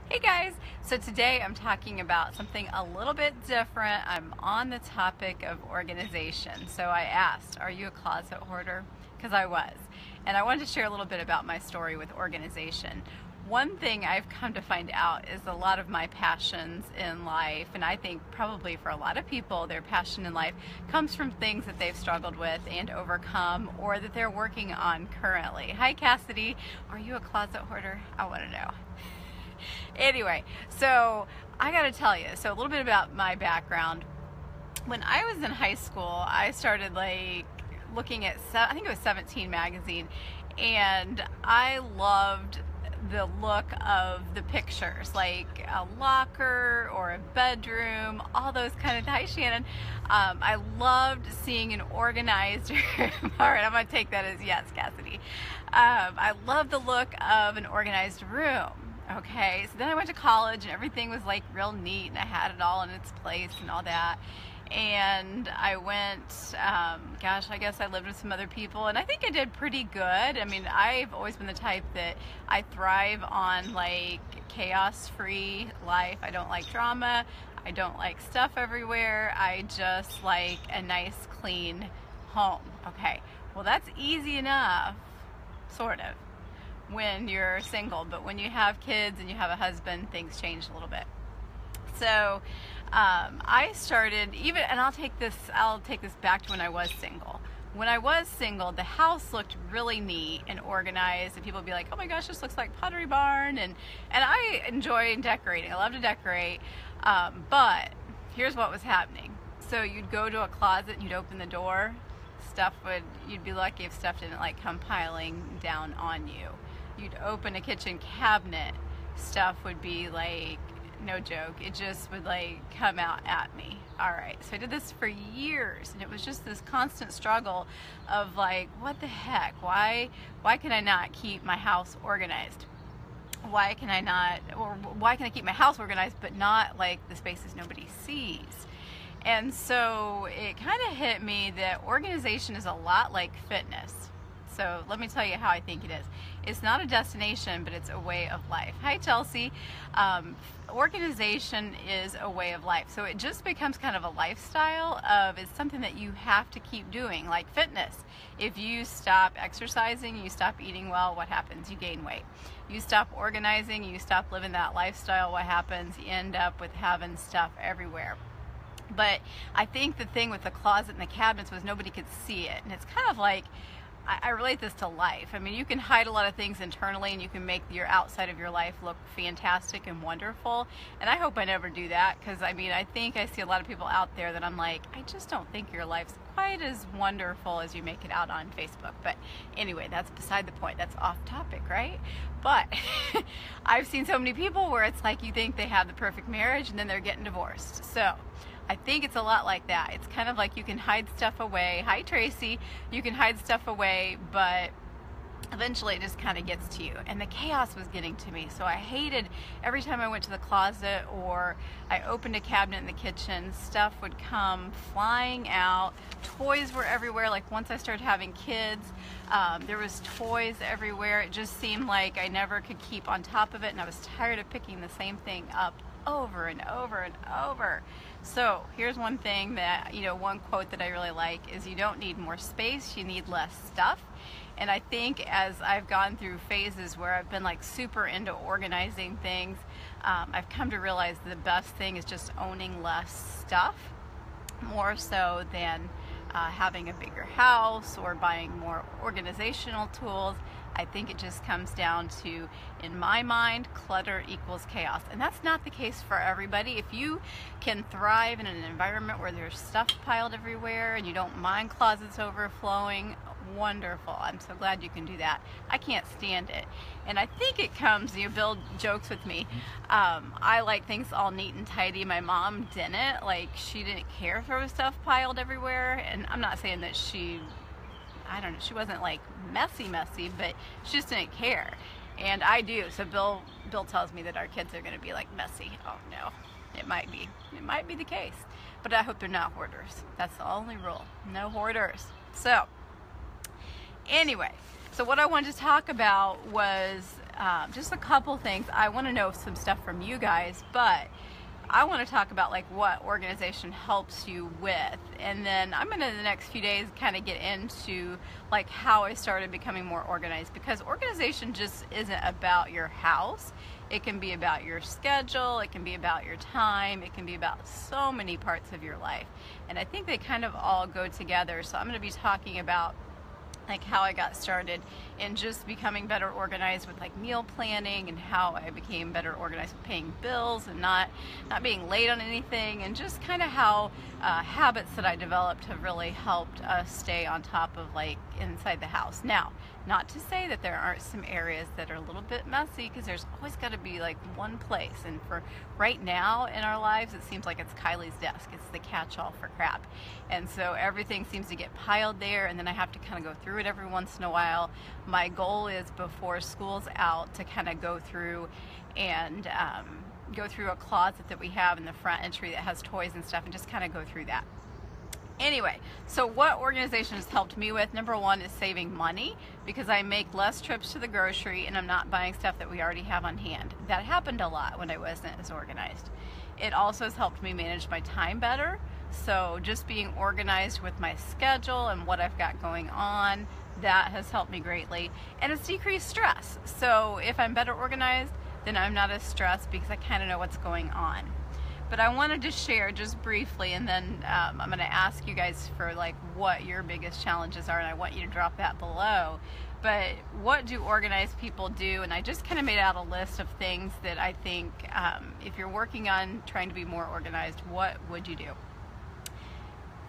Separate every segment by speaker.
Speaker 1: Hey guys, so today I'm talking about something a little bit different. I'm on the topic of organization. So I asked, are you a closet hoarder? Because I was. And I wanted to share a little bit about my story with organization. One thing I've come to find out is a lot of my passions in life, and I think probably for a lot of people, their passion in life comes from things that they've struggled with and overcome or that they're working on currently. Hi Cassidy, are you a closet hoarder? I want to know. Anyway, so I gotta tell you, so a little bit about my background. When I was in high school, I started looking at, I think it was 17 magazine, and I loved the look of the pictures, like a locker or a bedroom, all those kind of, hi Shannon. I loved seeing an organized room. All right, I'm gonna take that as yes, Cassidy. I love the look of an organized room. Okay, so then I went to college and everything was like real neat and I had it all in its place and all that. And I went, gosh, I guess I lived with some other people and I think I did pretty good. I mean, I've always been the type that I thrive on like chaos-free life. I don't like drama. I don't like stuff everywhere. I just like a nice, clean home. Okay, well that's easy enough, sort of, when you're single, but when you have kids and you have a husband, things change a little bit. So I started and I'll take this back to when I was single. When I was single, the house looked really neat and organized, and people would be like, "Oh my gosh, this looks like Pottery Barn," and I enjoy decorating. I love to decorate, but here's what was happening. So you'd go to a closet and you'd open the door. You'd be lucky if stuff didn't like come piling down on you. You'd open a kitchen cabinet, stuff would be like, no joke, it just would like come out at me. All right, so I did this for years and it was just this constant struggle of like, what the heck, why can I not keep my house organized? Why can I keep my house organized but not like the spaces nobody sees? And so it kind of hit me that organization is a lot like fitness. So let me tell you how I think it is. It's not a destination, but it's a way of life. Hi, Chelsea. Organization is a way of life. So it just becomes kind of a lifestyle it's something that you have to keep doing, like fitness. If you stop exercising, you stop eating well, what happens? You gain weight. You stop organizing, you stop living that lifestyle, what happens? You end up with having stuff everywhere. But I think the thing with the closet and the cabinets was nobody could see it. And it's kind of like, I relate this to life. I mean, you can hide a lot of things internally and you can make your outside of your life look fantastic and wonderful. And I hope I never do that, because I mean, I think I see a lot of people out there that I'm like, I just don't think your life's quite as wonderful as you make it out on Facebook. But anyway, that's beside the point. That's off topic, right? But I've seen so many people where it's like you think they have the perfect marriage and then they're getting divorced. So I think it's a lot like that. It's kind of like you can hide stuff away. Hi, Tracy. You can hide stuff away, but eventually it just kind of gets to you. And the chaos was getting to me. So I hated every time I went to the closet or I opened a cabinet in the kitchen, stuff would come flying out. Toys were everywhere. Like once I started having kids, there was toys everywhere. It just seemed like I never could keep on top of it. And I was tired of picking the same thing up over and over and over. So here's one thing that, one quote that I really like is, you don't need more space, you need less stuff. And I think as I've gone through phases where I've been like super into organizing things, I've come to realize the best thing is just owning less stuff, more so than having a bigger house or buying more organizational tools. I think it just comes down to, in my mind, clutter equals chaos. And that's not the case for everybody. If you can thrive in an environment where there's stuff piled everywhere and you don't mind closets overflowing, wonderful. I'm so glad you can do that. I can't stand it. And I think it comes, Bill jokes with me. I like things all neat and tidy. My mom didn't. Like, she didn't care if there was stuff piled everywhere. And I'm not saying that she wasn't like messy, but she just didn't care. And I do. So Bill tells me that our kids are going to be like messy. Oh no, it might be the case, but I hope they're not hoarders. That's the only rule. No hoarders. So anyway, so what I wanted to talk about was just a couple things. I want to know some stuff from you guys, but I want to talk about like what organization helps you with, and then I'm going to the next few days kind of get into like how I started becoming more organized, because organization just isn't about your house. It can be about your schedule, it can be about your time, it can be about so many parts of your life, and I think they kind of all go together. So I'm going to be talking about like how I got started in just becoming better organized with like meal planning, and how I became better organized with paying bills and not being late on anything, and just kind of how habits that I developed have really helped us stay on top of like inside the house. Now, not to say that there aren't some areas that are a little bit messy, because there's always got to be like one place, and for right now in our lives it seems like it's Kylie's desk. It's the catch-all for crap, and so everything seems to get piled there, and then I have to kind of go through it every once in a while. My goal is before school's out to kind of go through and go through a closet that we have in the front entry that has toys and stuff, and just kind of go through that. Anyway, so what organization has helped me with, number one, is saving money, because I make less trips to the grocery and I'm not buying stuff that we already have on hand. That happened a lot when I wasn't as organized. It also has helped me manage my time better. So just being organized with my schedule and what I've got going on, that has helped me greatly. And it's decreased stress. So if I'm better organized, then I'm not as stressed, because I kind of know what's going on. But I wanted to share just briefly, and then I'm going to ask you guys for like what your biggest challenges are, and I want you to drop that below. But what do organized people do? And I just kind of made out a list of things that I think if you're working on trying to be more organized, what would you do?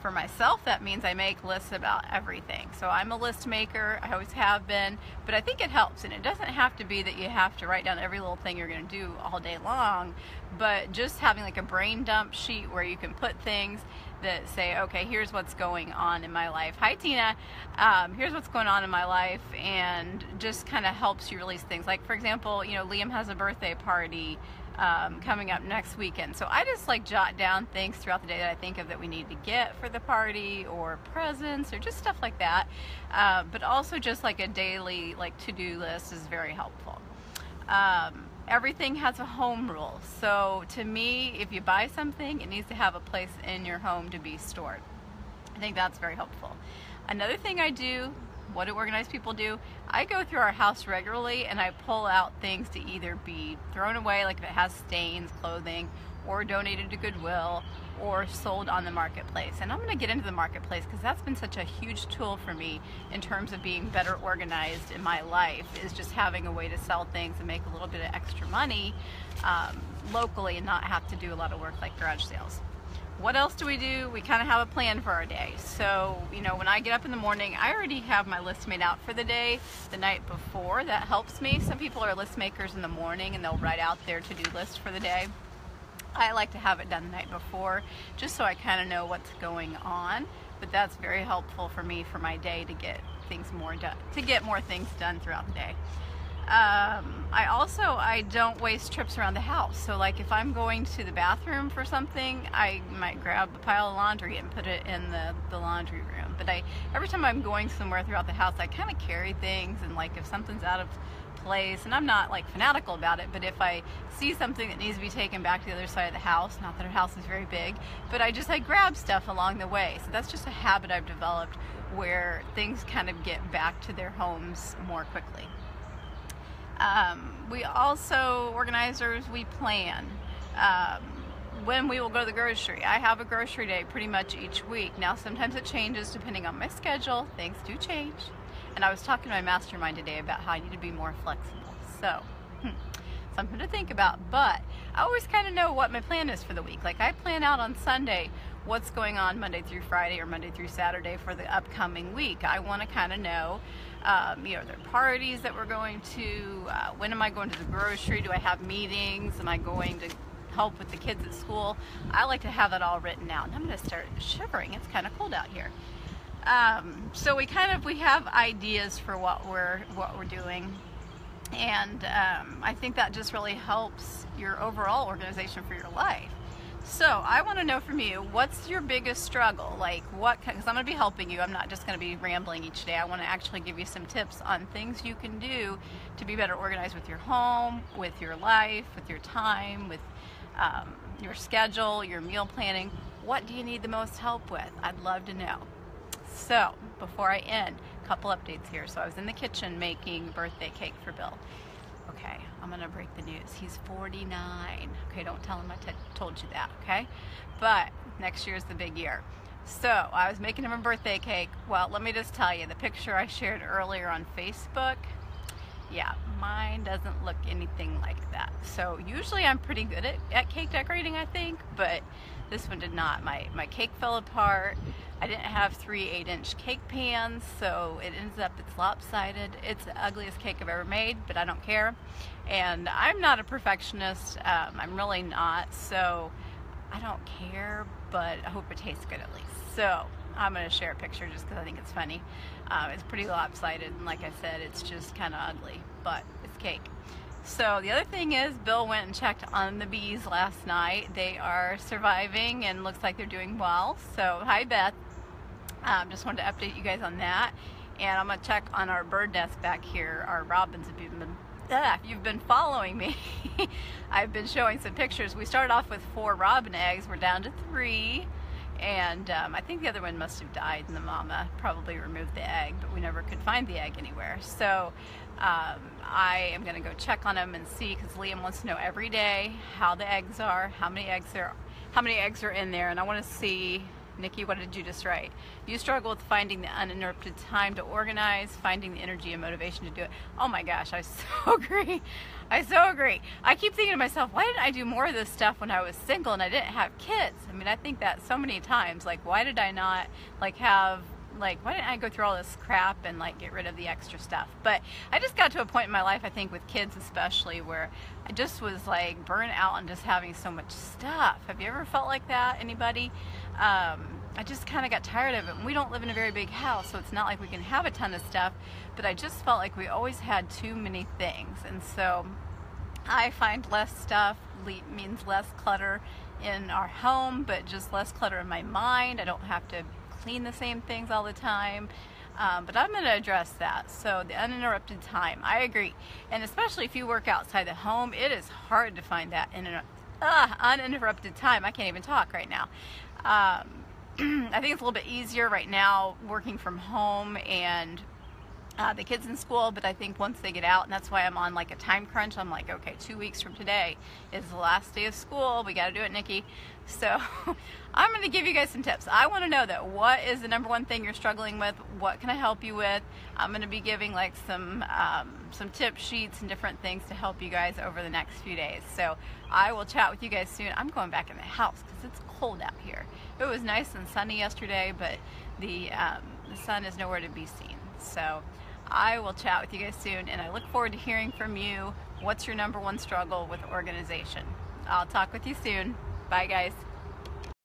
Speaker 1: For myself, that means I make lists about everything. So I'm a list maker, I always have been, but I think it helps. And it doesn't have to be that you have to write down every little thing you're going to do all day long, but just having like a brain dump sheet where you can put things that say, okay, here's what's going on in my life. Hi, Tina. Here's what's going on in my life, and just kind of helps you release things. Like, for example, you know, Liam has a birthday party coming up next weekend. So I just like jot down things throughout the day that I think of that we need to get for the party, or presents, or just stuff like that. But also just like a daily like to-do list is very helpful. Everything has a home rule. So to me, if you buy something, it needs to have a place in your home to be stored. I think that's very helpful. Another thing I do, what do organized people do? I go through our house regularly and I pull out things to either be thrown away, like if it has stains, clothing, or donated to Goodwill, or sold on the marketplace. And I'm going to get into the marketplace because that's been such a huge tool for me in terms of being better organized in my life, is just having a way to sell things and make a little bit of extra money locally and not have to do a lot of work like garage sales. What else do? We kind of have a plan for our day. So, you know, when I get up in the morning, I already have my list made out for the day the night before. That helps me. Some people are list makers in the morning and they'll write out their to-do list for the day. I like to have it done the night before, just so I kind of know what's going on. But that's very helpful for me for my day to get things more done, to get more things done throughout the day. I don't waste trips around the house. So like if I'm going to the bathroom for something, I might grab a pile of laundry and put it in the laundry room. But every time I'm going somewhere throughout the house, I kind of carry things, and like if something's out of place, and I'm not like fanatical about it, but if I see something that needs to be taken back to the other side of the house, not that our house is very big, but I grab stuff along the way. So that's just a habit I've developed where things kind of get back to their homes more quickly. We also, organizers, we plan when we will go to the grocery. I have a grocery day pretty much each week. Now sometimes it changes depending on my schedule. Things do change. And I was talking to my mastermind today about how I need to be more flexible. So, something to think about. But I always kind of know what my plan is for the week. Like I plan out on Sunday what's going on Monday through Friday or Monday through Saturday for the upcoming week. I want to kind of know, you know, there are parties that we're going to, when am I going to the grocery, do I have meetings, am I going to help with the kids at school? I like to have that all written out. And I'm going to start shivering. It's kind of cold out here. So we have ideas for what we're doing, and I think that just really helps your overall organization for your life. So I want to know from you, what's your biggest struggle? Like what, because I'm going to be helping you. I'm not just going to be rambling each day. I want to actually give you some tips on things you can do to be better organized with your home, with your life, with your time, with your schedule, your meal planning. What do you need the most help with? I'd love to know. So before I end, a couple updates here. So I was in the kitchen making birthday cake for Bill. Okay, I'm gonna break the news. He's 49. Okay, don't tell him I told you that, okay? But next year is the big year. So I was making him a birthday cake. Well, let me just tell you, the picture I shared earlier on Facebook, yeah, mine doesn't look anything like that. So usually I'm pretty good at cake decorating, I think, but this one did not. My cake fell apart. I didn't have 3 8-inch cake pans, so it ends up, it's lopsided. It's the ugliest cake I've ever made, but I don't care. And I'm not a perfectionist. I'm really not, so I don't care, but I hope it tastes good at least. So I'm going to share a picture just because I think it's funny. It's pretty lopsided, and like I said, it's just kind of ugly, but it's cake. So the other thing is, Bill went and checked on the bees last night. They are surviving and looks like they're doing well. So hi Beth. Just wanted to update you guys on that. And I'm going to check on our bird nest back here, our robins. If you've been following me, I've been showing some pictures. We started off with 4 robin eggs. We're down to 3. And I think the other one must have died, and the mama probably removed the egg, but we never could find the egg anywhere. So I am going to go check on them and see, because Liam wants to know every day how the eggs are, how many eggs are in there, and I want to see. Nikki, what did you just write? You struggle with finding the uninterrupted time to organize, finding the energy and motivation to do it. Oh my gosh, I so agree. I so agree. I keep thinking to myself, why didn't I do more of this stuff when I was single and I didn't have kids? I mean, I think that so many times. Like, why did I not why didn't I go through all this crap and get rid of the extra stuff? But I just got to a point in my life, I think with kids especially, where I just was burnt out on just having so much stuff. Have you ever felt like that? Anybody? I just kind of got tired of it. And we don't live in a very big house, so it's not like we can have a ton of stuff, but I just felt like we always had too many things. And so I find less stuff means less clutter in our home, but just less clutter in my mind. I don't have to clean the same things all the time, but I'm going to address that. So the uninterrupted time, I agree, and especially if you work outside the home, it is hard to find that uninterrupted time. I can't even talk right now. I think it's a little bit easier right now working from home and the kids in school, but I think once they get out, and that's why I'm on a time crunch. I'm like, okay, 2 weeks from today is the last day of school. We got to do it, Nikki. So I'm going to give you guys some tips. I want to know that what is the number one thing you're struggling with? What can I help you with? I'm going to be giving some tip sheets and different things to help you guys over the next few days. So I will chat with you guys soon. I'm going back in the house because it's cold out here. It was nice and sunny yesterday, but the sun is nowhere to be seen. So I will chat with you guys soon, and I look forward to hearing from you. What's your number one struggle with organization? I'll talk with you soon. Bye, guys.